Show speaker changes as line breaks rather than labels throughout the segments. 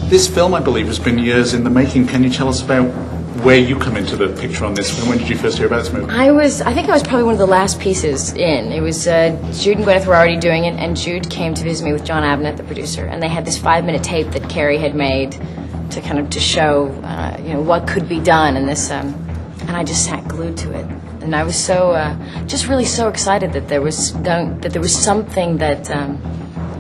This film, I believe, has been years in the making. Can you tell us about where you come into the picture on this? When did you first hear about this movie?
I think I was probably one of the last pieces in. It was Jude and Gwyneth were already doing it, and Jude came to visit me with John Abnett, the producer, and they had this 5-minute tape that Carrie had made to show what could be done in this, and I just sat glued to it, and I was just really so excited that there was something that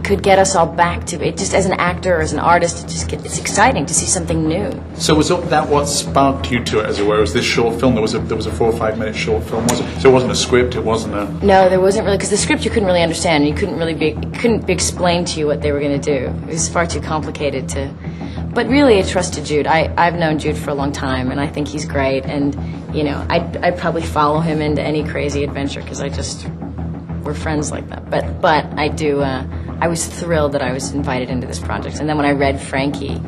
could get us all back to it. Just as an actor or as an artist, it's exciting to see something new.
So was that what sparked you to it, as it were? Was this short film? There was a 4 or 5 minute short film, was it? So it wasn't a script. It wasn't a.
No, there wasn't really, because the script you couldn't really understand. And it couldn't be explained to you what they were going to do. It was far too complicated to. But really, I trusted Jude. I've known Jude for a long time, and I think he's great. And I'd probably follow him into any crazy adventure because we're friends like that. But I do. I was thrilled that I was invited into this project. And then when I read Frankie,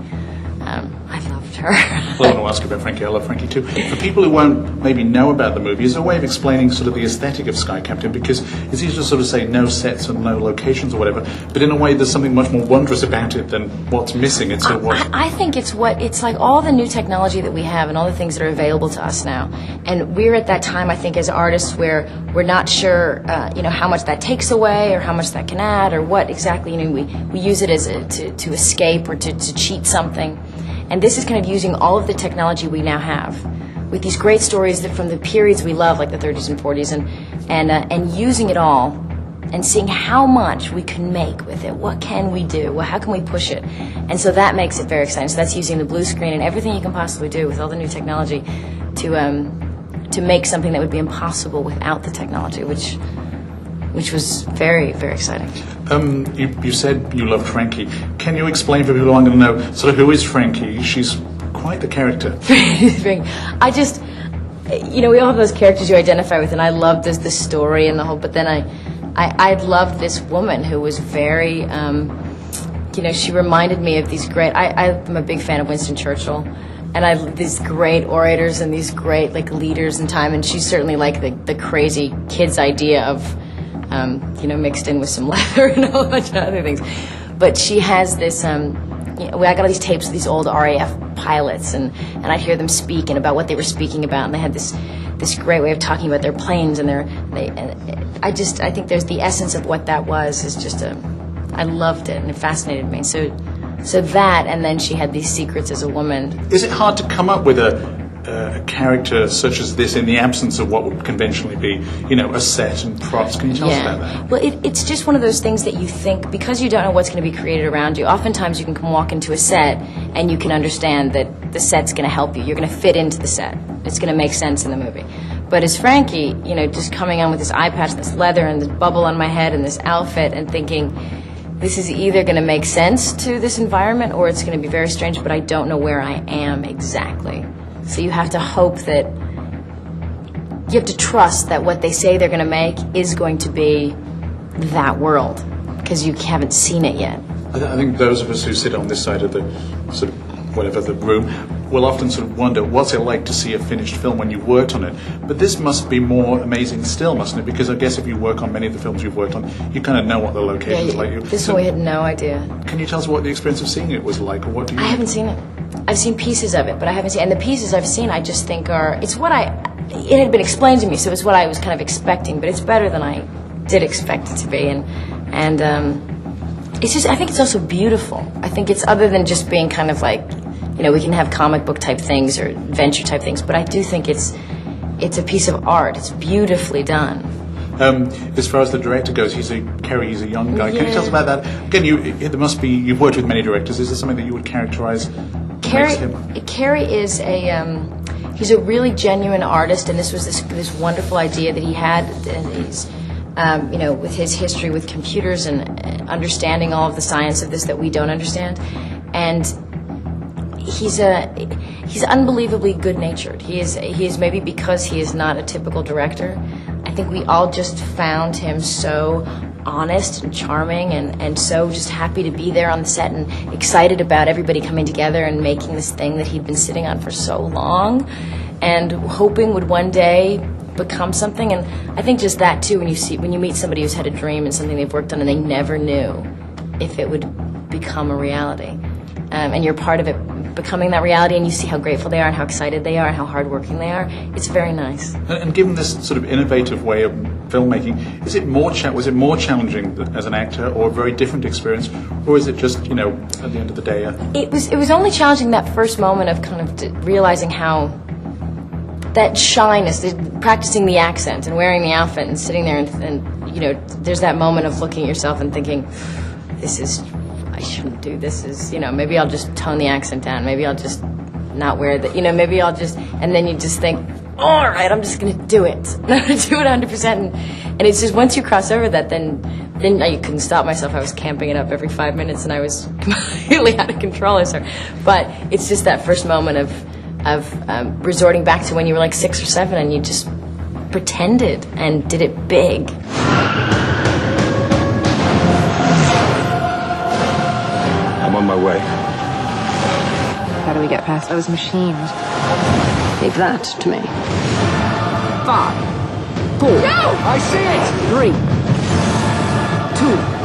I loved her.
Well, I want to ask you about Frankie. I love Frankie too. For people who won't maybe know about the movie, is there a way of explaining sort of the aesthetic of Sky Captain? Because it's easy to sort of say no sets and no locations or whatever, but in a way there's something much more wondrous about it than what's missing. It's sort of
I think it's like all the new technology that we have and all the things that are available to us now. And we're at that time, I think, as artists where we're not sure, how much that takes away or how much that can add or what exactly, we use it as to escape or to cheat something. And this is kind of using all of the technology we now have with these great stories that from the periods we love, like the 30s and 40s, and using it all and seeing how much we can make with it. What can we do? Well, how can we push it? And so that makes it very exciting. So that's using the blue screen and everything you can possibly do with all the new technology to make something that would be impossible without the technology, which was very, very exciting.
You said you loved Frankie. Can you explain for people who aren't going to know sort of who is Frankie? She's quite the character.
I just, we all have those characters you identify with, and I loved the story and the whole. But then I loved this woman who was very, she reminded me of these great. I'm a big fan of Winston Churchill. And these great orators and these great leaders in time, and she's certainly like the crazy kid's idea of, mixed in with some leather and a whole bunch of other things. But she has this. I got all these tapes of these old RAF pilots, and I'd hear them speak and about what they were speaking about, and they had this great way of talking about their planes and I think there's the essence of what that was is just I loved it and it fascinated me. So that, and then she had these secrets as a woman.
Is it hard to come up with a character such as this in the absence of what would conventionally be, a set and props? Can you tell us about that?
Well, it's just one of those things that you think, because you don't know what's going to be created around you, oftentimes you can come walk into a set and you can understand that the set's going to help you. You're going to fit into the set. It's going to make sense in the movie. But as Frankie, just coming on with this eye patch and this leather and this bubble on my head and this outfit and thinking, this is either going to make sense to this environment or it's going to be very strange, but I don't know where I am exactly. So you have to hope that, you have to trust that what they say they're going to make is going to be that world, because you haven't seen it yet.
I think those of us who sit on this side of the sort of the room will often sort of wonder what's it like to see a finished film when you've worked on it. But this must be more amazing still, mustn't it? Because I guess if you work on many of the films you've worked on, you kind of know what the locations are like.
This one we had no idea.
Can you tell us what the experience of seeing it was like, or what do you?
I haven't seen it. I've seen pieces of it, but I haven't seen. And the pieces I've seen, I just think it had been explained to me, so it's what I was kind of expecting. But it's better than I did expect it to be, and it's just. I think it's also beautiful. I think it's other than just being kind of like. We can have comic book type things or adventure type things, but I do think it's a piece of art. It's beautifully done.
As far as the director goes, Kerry, he's a young guy. Can you tell us about that? Again, you've worked with many directors. Is there something that you would characterize?
Kerry is he's a really genuine artist, and this was this wonderful idea that he had, and he's with his history with computers and understanding all of the science of this that we don't understand, and he's unbelievably good-natured. He is maybe because he is not a typical director. I think we all just found him so honest and charming and so just happy to be there on the set and excited about everybody coming together and making this thing that he'd been sitting on for so long and hoping would one day become something. And I think just that too, when you meet somebody who's had a dream and something they've worked on and they never knew if it would become a reality. and you're part of it becoming that reality, and you see how grateful they are and how excited they are and how hardworking they are. It's very nice.
And given this sort of innovative way of filmmaking, was it more challenging as an actor, or a very different experience, or is it just, you know, at the end of the day?
It was only challenging that first moment of kind of realizing how that shyness, practicing the accent and wearing the outfit and sitting there and you know, there's that moment of looking at yourself and thinking, I shouldn't do this. You know, maybe I'll just tone the accent down. Maybe I'll just not wear the, you know, maybe I'll just, and then you just think, all right, I'm just going to do it. I'm going to do it 100%. And it's just, once you cross over that, then I couldn't stop myself. I was camping it up every 5 minutes, and I was completely out of control. But it's just that first moment of resorting back to when you were like 6 or 7 and you just pretended and did it big.
I'm on my way.
How do we get past those machines?
Leave that to me. 5, 4.
No!
I see it!
3, 2.